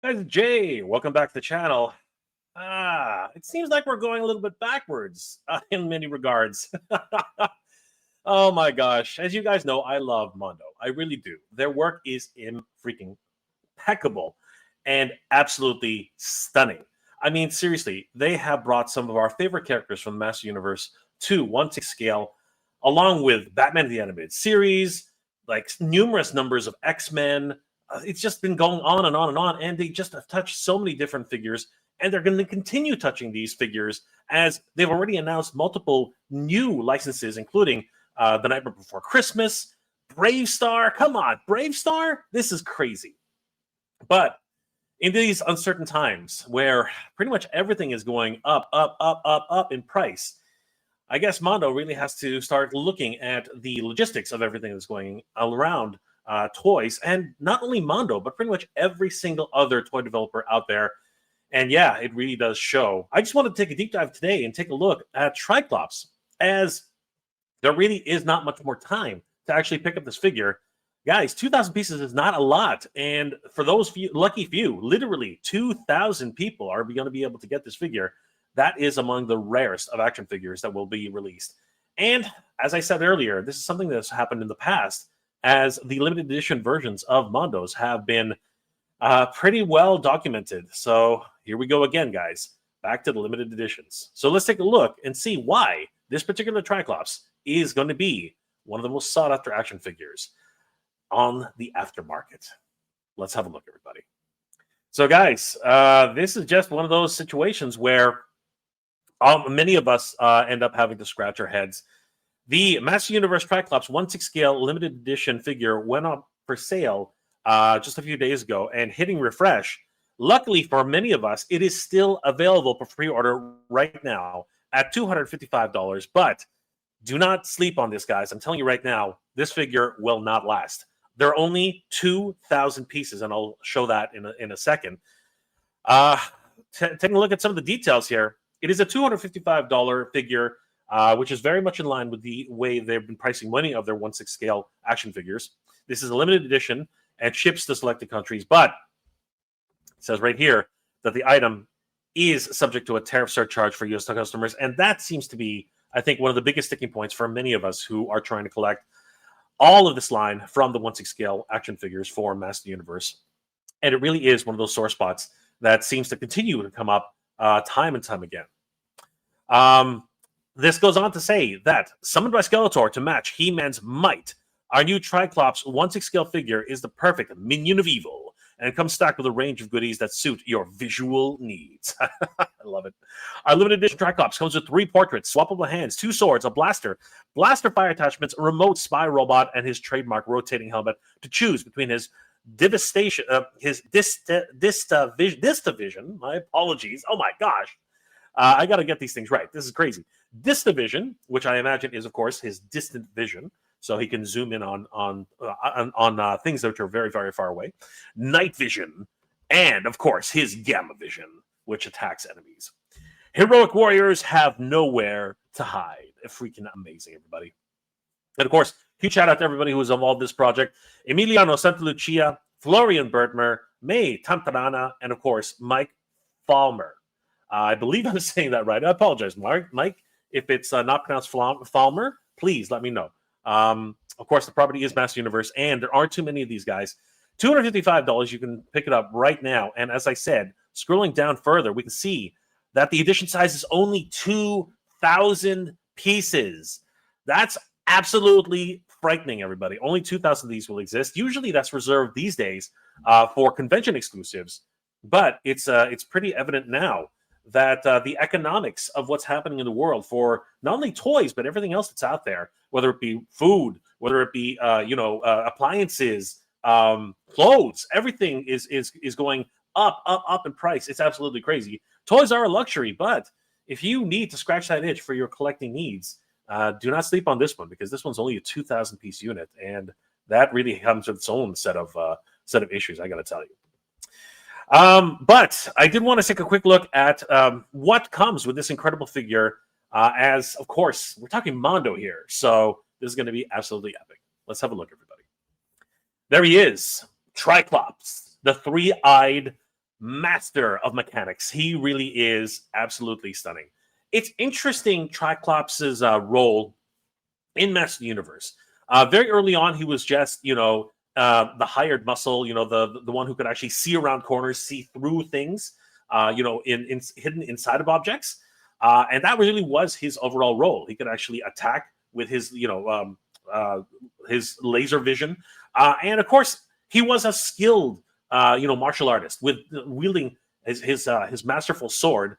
Guys, Jay, welcome back to the channel. It seems like we're going a little bit backwards in many regards. Oh my gosh. As you guys know, I love Mondo. I really do. Their work is freaking impeccable and absolutely stunning. I mean, seriously, they have brought some of our favorite characters from the Master Universe to 1/6 scale, along with Batman the Animated Series, like numerous numbers of X-Men. It's just been going on and on and on, and they just have touched so many different figures, and they're going to continue touching these figures as they've already announced multiple new licenses, including The Nightmare Before Christmas, Brave Star. Come on, Brave Star? This is crazy. But in these uncertain times where pretty much everything is going up in price, I guess Mondo really has to start looking at the logistics of everything that's going around toys, and not only Mondo, but pretty much every single other toy developer out there. And yeah, it really does show. I just want to take a deep dive today and take a look at Tri-Klops, as there really is not much more time to actually pick up this figure. Guys, 2,000 pieces is not a lot. And for those lucky few, literally 2,000 people are going to be able to get this figure. That is among the rarest of action figures that will be released. And as I said earlier, this is something that's happened in the past, as the limited edition versions of Mondos have been pretty well documented. So here we go again, guys. Back to the limited editions. So let's take a look and see why this particular Tri-Klops is going to be one of the most sought-after action figures on the aftermarket. Let's have a look, everybody. So, guys, this is just one of those situations where many of us end up having to scratch our heads. The Master Universe Tri-Klops 1/6 scale limited edition figure went up for sale just a few days ago, and hitting refresh. Luckily for many of us, it is still available for pre-order right now at $255. But do not sleep on this, guys. I'm telling you right now, this figure will not last. There are only 2,000 pieces, and I'll show that in a second. Taking a look at some of the details here, it is a $255 figure, which is very much in line with the way they've been pricing many of their 1/6 scale action figures. This is a limited edition and ships to selected countries, but it says right here that the item is subject to a tariff surcharge for U.S. customers, and that seems to be, I think, one of the biggest sticking points for many of us who are trying to collect all of this line from the 1/6 scale action figures for Master Universe. And it really is one of those sore spots that seems to continue to come up time and time again. This goes on to say that, summoned by Skeletor to match He-Man's might, our new Tri-Klops 1/6 scale figure is the perfect minion of evil, and comes stacked with a range of goodies that suit your visual needs. I love it. Our limited edition Tri-Klops comes with 3 portraits, swappable hands, 2 swords, a blaster fire attachments, a remote spy robot, and his trademark rotating helmet to choose between his Distavision. My apologies. Oh my gosh. I got to get these things right. This is crazy. Distavision, which I imagine is, of course, his distant vision, so he can zoom in on things that are very, very far away. Night vision, and of course his gamma vision, which attacks enemies. Heroic warriors have nowhere to hide. Freaking amazing, everybody. And of course, huge shout out to everybody who was involved in this project: Emiliano Santalucia, Florian Bertmer, May Tantarana, and of course Mike Falmer. I believe I'm saying that right. I apologize, Mike. If it's not pronounced Falmer, please let me know. Of course, the property is Master Universe, and there aren't too many of these guys. $255, you can pick it up right now. And as I said, scrolling down further, we can see that the edition size is only 2,000 pieces. That's absolutely frightening, everybody. Only 2,000 of these will exist. Usually that's reserved these days for convention exclusives, but it's pretty evident now that the economics of what's happening in the world for not only toys, but everything else that's out there, whether it be food, whether it be, appliances, clothes, everything is going up in price. It's absolutely crazy. Toys are a luxury, but if you need to scratch that itch for your collecting needs, do not sleep on this one, because this one's only a 2,000 piece unit, and that really comes with its own set of issues, I got to tell you. But I did want to take a quick look at what comes with this incredible figure, as, of course, we're talking Mondo here, so this is going to be absolutely epic. Let's have a look, everybody. There he is, Tri-Klops, the 3-eyed master of mechanics. He really is absolutely stunning. It's interesting, Triclops' role in Master Universe. Very early on, he was just, the hired muscle, the one who could actually see around corners, see through things, in hidden inside of objects. And that really was his overall role. He could actually attack with his, his laser vision. And of course, he was a skilled, martial artist with wielding his masterful sword.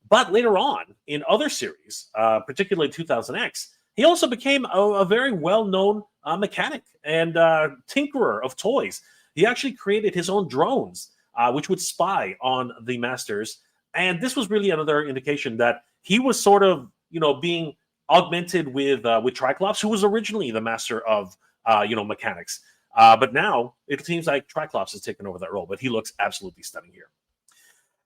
But later on, in other series, particularly 2000X, he also became a very well-known mechanic and tinkerer of toys. He actually created his own drones, which would spy on the masters. And this was really another indication that he was sort of, being augmented with Tri-Klops, who was originally the master of, mechanics. But now it seems like Tri-Klops has taken over that role. But he looks absolutely stunning here.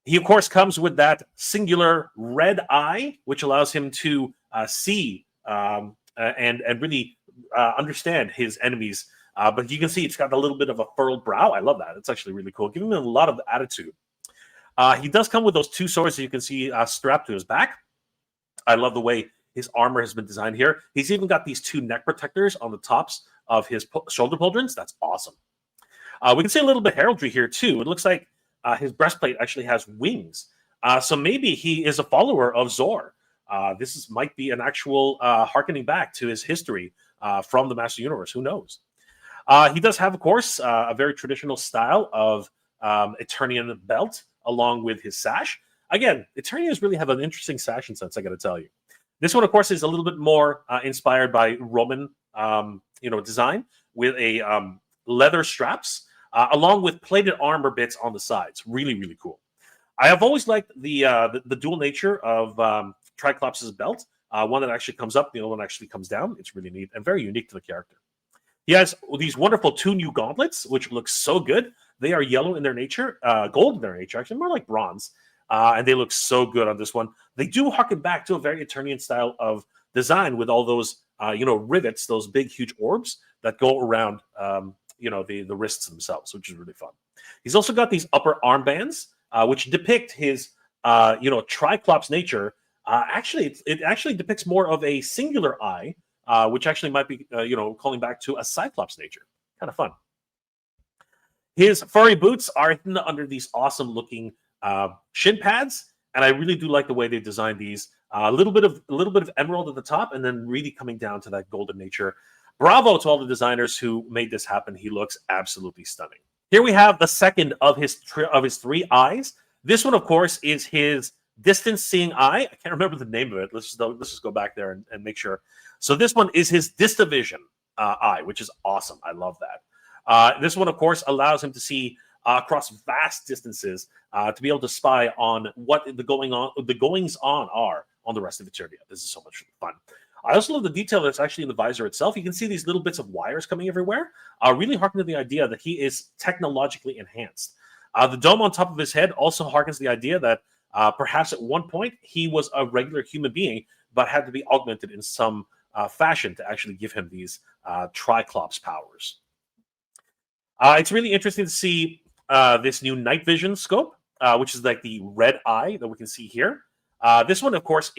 He, of course, comes with that singular red eye, which allows him to see and really understand his enemies. But you can see it's got a little bit of a furrowed brow. I love that. It's actually really cool, giving him a lot of attitude. He does come with those two swords that you can see strapped to his back. I love the way his armor has been designed here. He's even got these two neck protectors on the tops of his shoulder pauldrons. That's awesome. We can see a little bit of heraldry here, too. It looks like his breastplate actually has wings. So maybe he is a follower of Zor. This might be an actual harkening back to his history from the Master Universe. Who knows? He does have, of course, a very traditional style of Eternian belt along with his sash. Again, Eternians really have an interesting fashion sense, I got to tell you. This one, of course, is a little bit more inspired by Roman, design with a leather straps along with plated armor bits on the sides. Really, really cool. I have always liked the dual nature of Triclops' belt. One that actually comes up, the other one actually comes down. It's really neat and very unique to the character. He has these wonderful two new gauntlets, which look so good. They are yellow in their nature, gold in their nature, actually more like bronze. And they look so good on this one. They do harken back to a very Eternian style of design with all those, rivets, those big, huge orbs that go around, the wrists themselves, which is really fun. He's also got these upper armbands, which depict his, Triclops nature. It actually depicts more of a singular eye, which actually might be, calling back to a Cyclops nature. Kind of fun. His furry boots are hidden under these awesome-looking shin pads, and I really do like the way they designed these. A little bit of emerald at the top, and then really coming down to that golden nature. Bravo to all the designers who made this happen. He looks absolutely stunning. Here we have the second of his three eyes. This one, of course, is his distance-seeing eye. I can't remember the name of it. Let's just go back there and make sure. So this one is his Distavision eye, which is awesome. I love that. This one, of course, allows him to see across vast distances to be able to spy on what the goings-on are on the rest of Eternia. This is so much fun. I also love the detail that's actually in the visor itself. You can see these little bits of wires coming everywhere, really harken to the idea that he is technologically enhanced. The dome on top of his head also harkens the idea that perhaps at one point he was a regular human being, but had to be augmented in some fashion to actually give him these Triclops powers. It's really interesting to see this new night vision scope, which is like the red eye that we can see here. This one, of course,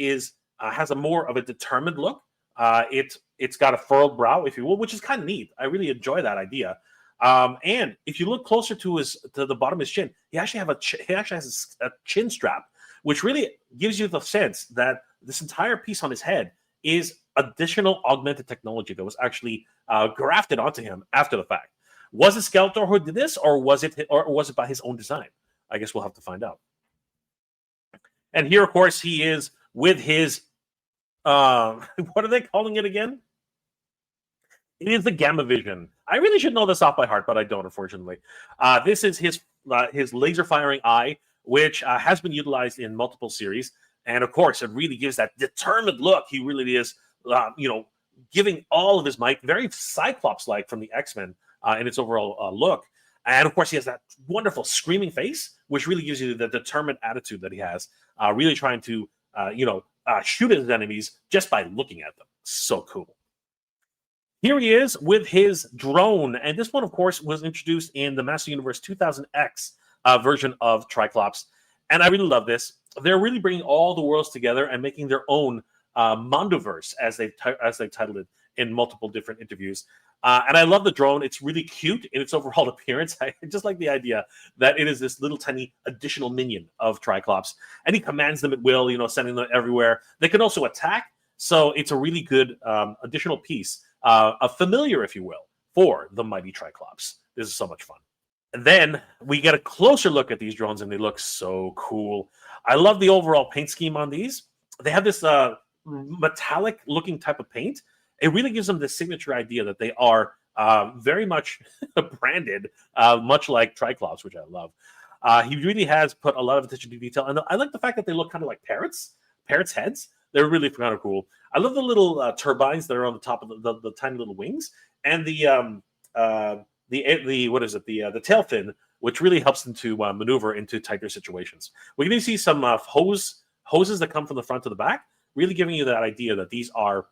has a more of a determined look. It's got a furrowed brow, if you will, which is kind of neat. I really enjoy that idea. And if you look closer to the bottom of his chin, he actually has a chin strap, which really gives you the sense that this entire piece on his head is additional augmented technology that was actually grafted onto him after the fact. Was it Skeletor who did this, or was it by his own design? I guess we'll have to find out. And here, of course, he is with his what are they calling it again? It is the Gamma Vision. I really should know this off by heart, but I don't, unfortunately. This is his laser firing eye, which has been utilized in multiple series, and of course, it really gives that determined look. He really is, giving all of his might, very Cyclops-like from the X-Men in its overall look. And of course, he has that wonderful screaming face, which really gives you the determined attitude that he has, really trying to, shoot at his enemies just by looking at them. So cool. Here he is with his drone. And this one, of course, was introduced in the Master Universe 2000X version of Tri-Klops. And I really love this. They're really bringing all the worlds together and making their own Mondoverse, as they've titled it in multiple different interviews. And I love the drone. It's really cute in its overall appearance. I just like the idea that it is this little tiny additional minion of Tri-Klops. And he commands them at will, sending them everywhere. They can also attack. So it's a really good additional piece, a familiar, if you will, for the mighty Tri-Klops. This is so much fun. And then we get a closer look at these drones, and they look so cool. I love the overall paint scheme on these. They have this metallic-looking type of paint. It really gives them this signature idea that they are very much branded, much like Tri-Klops, which I love. He really has put a lot of attention to detail. And I like the fact that they look kind of like parrots' heads. They're really kind of cool. I love the little turbines that are on the top of the tiny little wings, and the tail fin, which really helps them to maneuver into tighter situations. We can see some hoses that come from the front to the back, really giving you that idea that these are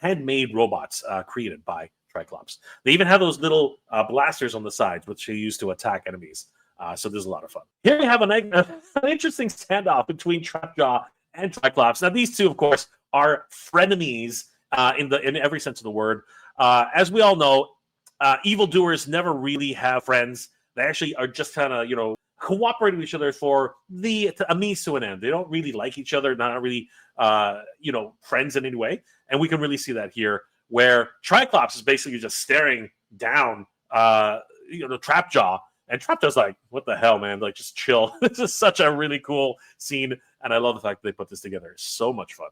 handmade robots created by Tri-Klops. They even have those little blasters on the sides, which they use to attack enemies. So there's a lot of fun. Here we have an interesting standoff between Trapjaw and Tri-Klops. Now, these two, of course, are frenemies in every sense of the word. As we all know, evildoers never really have friends. They actually are just kind of, cooperating with each other for a means to an end. They don't really like each other, not really, friends in any way. And we can really see that here, where Tri-Klops is basically just staring down, Trapjaw. And Trapjaw's like, what the hell, man? Like, just chill. This is such a really cool scene. And I love the fact that they put this together. It's so much fun.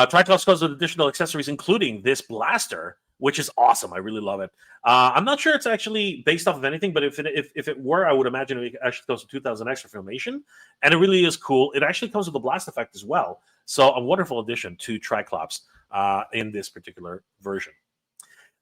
Tri-Klops comes with additional accessories, including this blaster, which is awesome. I really love it. I'm not sure it's actually based off of anything, but if it were, I would imagine it actually comes with 2000 extra Filmation, and it really is cool. It actually comes with a blast effect as well, so a wonderful addition to Tri-Klops in this particular version.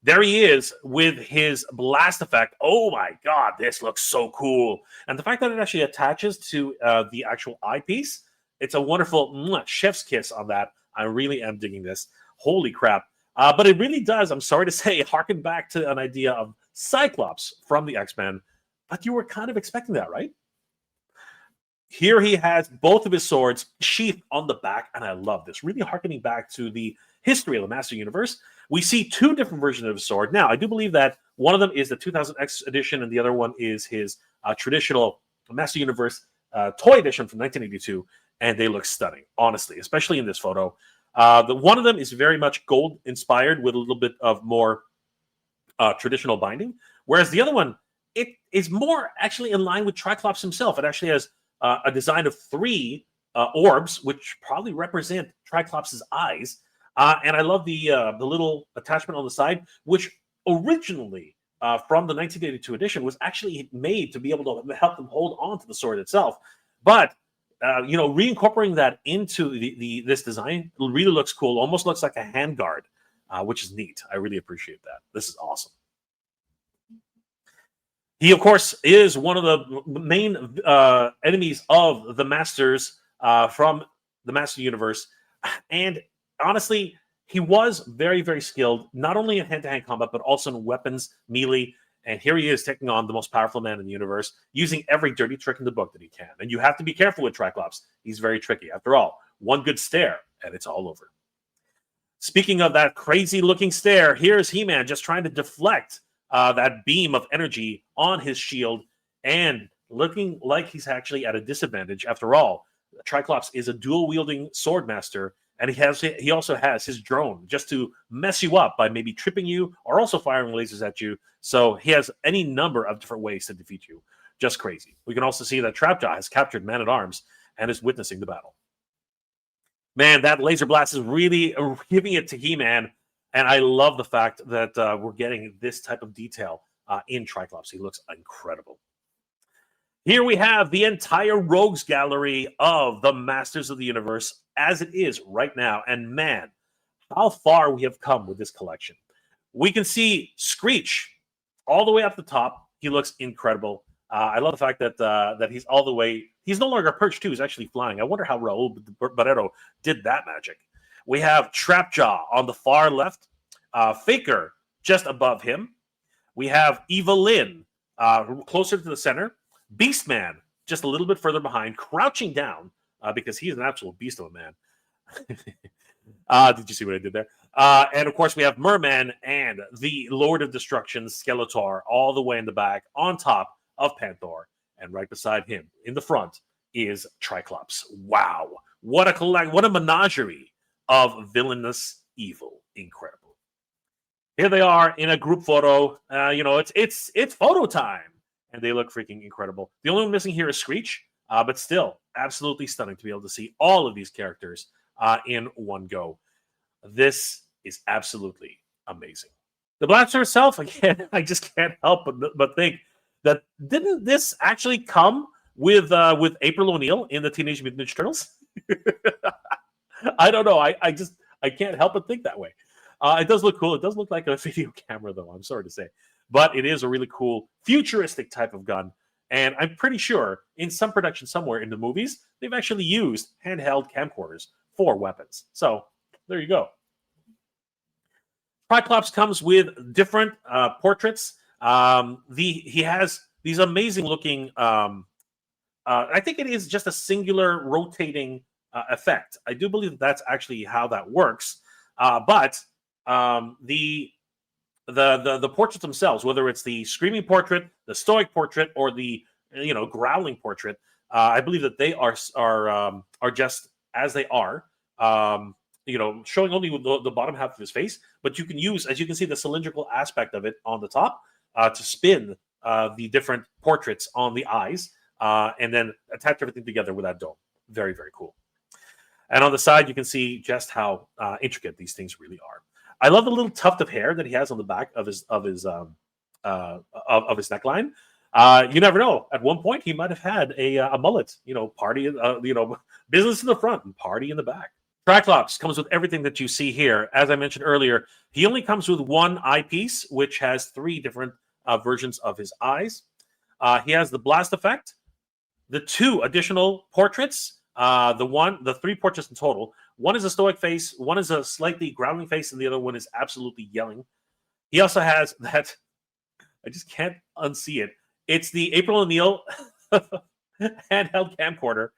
There he is with his blast effect. Oh my God, this looks so cool. And the fact that it actually attaches to the actual eyepiece, it's a wonderful chef's kiss on that. I really am digging this. Holy crap. But it really does, I'm sorry to say, harken back to an idea of Cyclops from the X-Men. But you were kind of expecting that, right? Here he has both of his swords sheathed on the back, and I love this. Really harkening back to the history of the Master Universe. We see two different versions of his sword. Now, I do believe that one of them is the 2000X edition, and the other one is his traditional Master Universe toy edition from 1982, and they look stunning, honestly, especially in this photo. The one of them is very much gold inspired with a little bit of more traditional binding, whereas the other one, it is more actually in line with Tri-Klops himself. It actually has a design of 3 orbs, which probably represent Tri-Klops' eyes. And I love the little attachment on the side, which originally from the 1982 edition was actually made to be able to help them hold on to the sword itself. But reincorporating that into this design really looks cool. Almost looks like a handguard, which is neat. I really appreciate that. This is awesome. He, of course, is one of the main enemies of the Masters from the Master Universe. And honestly, he was very, very skilled, not only in hand-to-hand combat, but also in weapons, melee. And here he is taking on the most powerful man in the universe, using every dirty trick in the book that he can. And you have to be careful with Tri-Klops. He's very tricky. After all, one good stare, and it's all over. Speaking of that crazy-looking stare, here's He-Man just trying to deflect that beam of energy on his shield, and looking like he's actually at a disadvantage. After all, Tri-Klops is a dual-wielding sword master, and he also has his drone just to mess you up by maybe tripping you or also firing lasers at you. So he has any number of different ways to defeat you. Just crazy. We can also see that Trapjaw has captured Man-at-Arms and is witnessing the battle. Man, that laser blast is really giving it to He-Man. And I love the fact that we're getting this type of detail in Tri-Klops. He looks incredible. Here we have the entire Rogues Gallery of the Masters of the Universe as it is right now. And man, how far we have come with this collection. We can see Screech all the way up the top. He looks incredible. I love the fact that that he's all the way. He's no longer perched too. He's actually flying. I wonder how Raul Barreto did that magic. We have Trapjaw on the far left. Faker just above him. We have Evelyn closer to the center. Beastman, just a little bit further behind, crouching down because he is an absolute beast of a man. Did you see what I did there? And of course, we have Merman and the Lord of Destruction, Skeletor, all the way in the back, on top of Panther, and right beside him in the front is Tri-Klops. Wow, what a menagerie of villainous evil! Incredible. Here they are in a group photo. It's photo time, and they look freaking incredible. The only one missing here is Screech, but still absolutely stunning to be able to see all of these characters in one go. This is absolutely amazing. The blaster itself, again, I just can't help but think that didn't this actually come with April O'Neil in the Teenage Mutant Ninja Turtles? I don't know. I can't help but think that way. It does look cool. It does look like a video camera, though. I'm sorry to say, but it is a really cool futuristic type of gun. And I'm pretty sure in some production somewhere in the movies, they've actually used handheld camcorders for weapons. So there you go. Tri-Klops comes with different portraits. He has these amazing looking. I think it is just a singular rotating effect. I do believe that that's actually how that works. But the portraits themselves, whether it's the screaming portrait, the stoic portrait, or the growling portrait, I believe that they are just as they are. Showing only the bottom half of his face, but you can use, as you can see, the cylindrical aspect of it on the top to spin the different portraits on the eyes, and then attach everything together with that dome. Very, very cool. And on the side, you can see just how intricate these things really are. I love the little tuft of hair that he has on the back of his neckline. You never know. At one point, he might have had a mullet. Party. Business in the front and party in the back. Tri-Klops comes with everything that you see here. As I mentioned earlier, he only comes with one eyepiece, which has 3 different versions of his eyes. He has the blast effect, the 2 additional portraits, the 3 portraits in total. One is a stoic face, one is a slightly growling face, and the other one is absolutely yelling. He also has that, I just can't unsee it. It's the April O'Neil handheld camcorder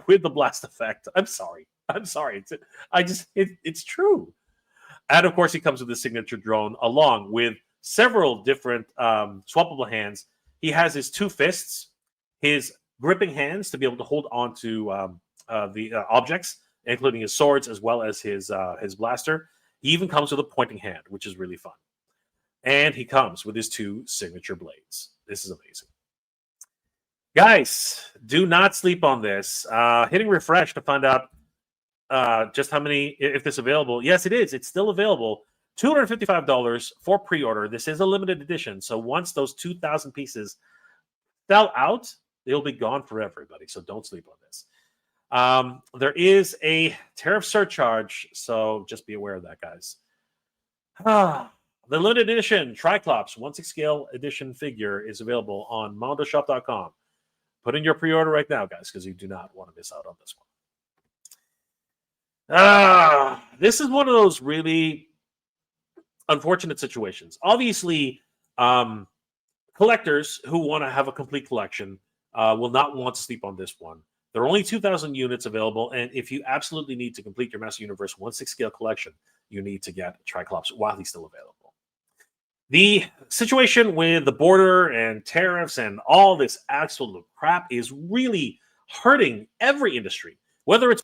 with the blast effect. I'm sorry. It's true. And of course, he comes with his signature drone along with several different swappable hands. He has his 2 fists, his gripping hands to be able to hold on to the objects, including his swords as well as his blaster. He even comes with a pointing hand, which is really fun. And he comes with his 2 signature blades. This is amazing. Guys, do not sleep on this. Hitting refresh to find out just how many, if this is available. Yes, it is. It's still available. $255 for pre-order. This is a limited edition. So once those 2,000 pieces sell out, they'll be gone for everybody. So don't sleep on this. There is a tariff surcharge. So just be aware of that, guys. The limited edition Tri-Klops 1/6 scale edition figure is available on mondoshop.com. Put in your pre-order right now, guys, because you do not want to miss out on this one. This is one of those really unfortunate situations. Obviously, collectors who want to have a complete collection will not want to sleep on this one. There are only 2,000 units available, and if you absolutely need to complete your Master Universe 1/6 scale collection, you need to get Tri-Klops while he's still available. The situation with the border and tariffs and all this absolute crap is really hurting every industry, whether it's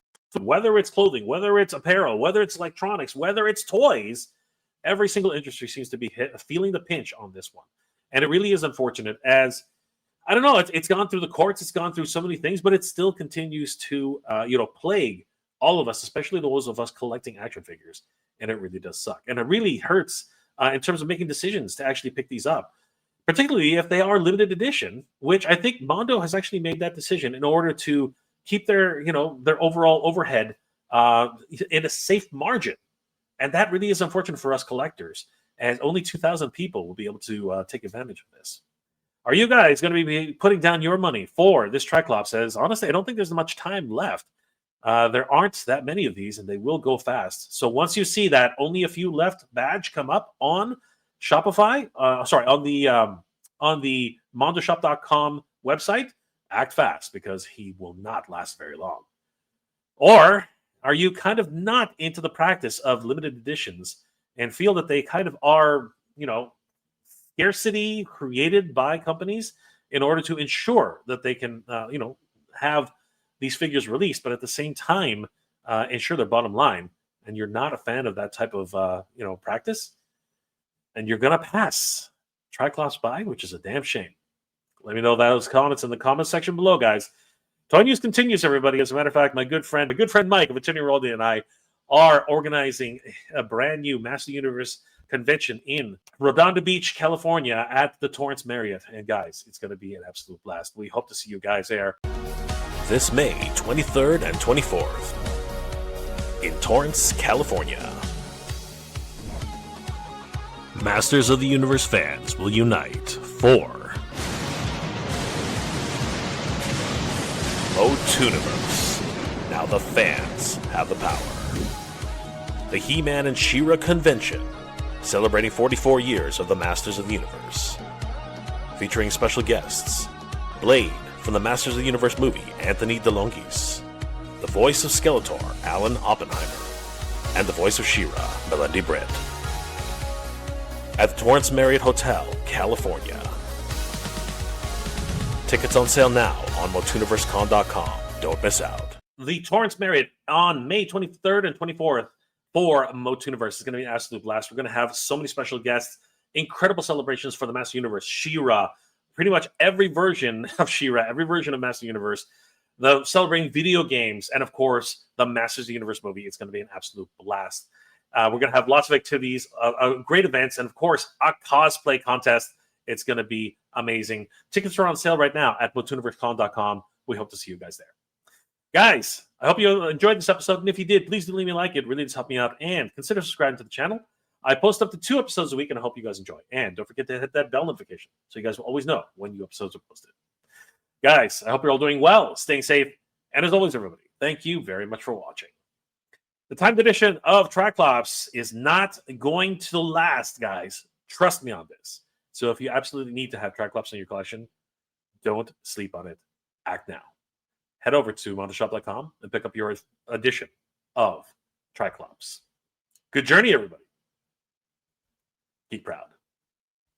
clothing, whether it's apparel, whether it's electronics, whether it's toys. Every single industry seems to be feeling the pinch on this one. And it really is unfortunate, as I don't know, it's gone through the courts, it's gone through so many things, but it still continues to plague all of us, especially those of us collecting action figures. And it really does suck. And it really hurts in terms of making decisions to actually pick these up, particularly if they are limited edition, which I think Mondo has actually made that decision in order to keep their overall overhead in a safe margin. And that really is unfortunate for us collectors, as only 2,000 people will be able to take advantage of this. Are you guys going to be putting down your money for this Tri-Klops? As honestly, I don't think there's much time left. There aren't that many of these, and they will go fast. So once you see that only a few left badge come up on Shopify, on on the mondoshop.com website, act fast because he will not last very long. Or are you kind of not into the practice of limited editions and feel that they kind of are, scarcity created by companies in order to ensure that they can, have these figures released, but at the same time, ensure their bottom line? And you're not a fan of that type of, practice, and you're going to pass Tri-Klops by, which is a damn shame. Let me know those comments in the comment section below, guys. Toy News continues, everybody. As a matter of fact, my good friend Mike of Attending Roldy and I are organizing a brand new Master Universe convention in Redondo Beach, California at the Torrance Marriott. And guys, it's going to be an absolute blast. We hope to see you guys there. This May 23rd and 24th in Torrance, California. Masters of the Universe fans will unite for MOTUniverse. Now the fans have the power. The He-Man and She-Ra convention, celebrating 44 years of the Masters of the Universe. Featuring special guests, Blade from the Masters of the Universe movie, Anthony DeLongis, the voice of Skeletor, Alan Oppenheimer, and the voice of She-Ra, Melendi Britt. At the Torrance Marriott Hotel, California. Tickets on sale now on MOTUniversecon.com. Don't miss out. The Torrance Marriott on May 23rd and 24th for MOTUniverse is going to be an absolute blast. We're going to have so many special guests, incredible celebrations for the Master Universe, She-Ra, pretty much every version of She-Ra, every version of Master Universe, the celebrating video games, and of course, the Masters of the Universe movie. It's going to be an absolute blast. We're going to have lots of activities, great events, and of course, a cosplay contest. It's going to be amazing. Tickets are on sale right now at MOTUniversecon.com. We hope to see you guys there. Guys, I hope you enjoyed this episode, and if you did, please do leave me a like. It really does help me out, and consider subscribing to the channel. I post up to 2 episodes a week, and I hope you guys enjoy. And don't forget to hit that bell notification so you guys will always know when new episodes are posted. Guys, I hope you're all doing well, staying safe, and as always, everybody, thank you very much for watching. The timed edition of Tri-Klops is not going to last, guys. Trust me on this. So if you absolutely need to have Tri-Klops in your collection, don't sleep on it. Act now. Head over to mondoshop.com and pick up your edition of Tri-Klops. Good journey, everybody. Keep proud.